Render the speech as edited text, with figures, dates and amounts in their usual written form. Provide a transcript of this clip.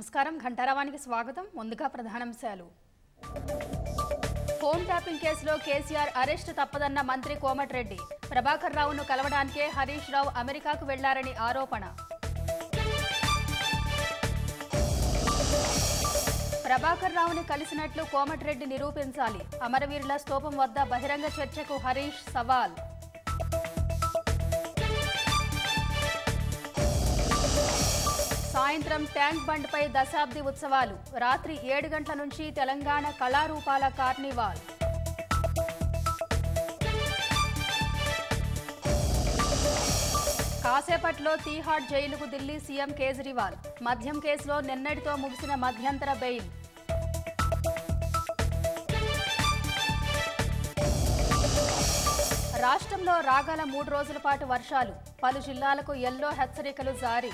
నమస్కారం ఘంటారావానికి స్వాగతం. ముందుగా ప్రధానాంశాలు. ఫోన్ ట్యాపింగ్ కేసులో కేసీఆర్ అరెస్ట్ తప్పదన్న మంత్రి కోమటిరెడ్డి. ప్రభాకర్ రావును కలవడానికే హరీష్ రావు అమెరికాకు వెళ్లారని ఆరోపణ. ప్రభాకర్ రావుని కలిసినట్లు కోమటిరెడ్డి నిరూపించాలి. అమరవీరుల స్తూపం వద్ద బహిరంగ చర్చకు హరీష్ సవాల్. సాయంత్రం ట్యాంక్ బండ్పై దశాబ్ది ఉత్సవాలు. రాత్రి 7 గంటల నుంచి తెలంగాణ కళారూపాల కార్నివాల్. కాసేపట్లో తీహార్ జైలుకు ఢిల్లీ సీఎం కేజ్రీవాల్. మద్యం కేసులో నిన్నటితో ముగిసిన మధ్యంతర బెయిల్. రాష్ట్రంలో రాగల 3 రోజుల పాటు వర్షాలు. పలు జిల్లాలకు ఎల్లో హెచ్చరికలు జారీ.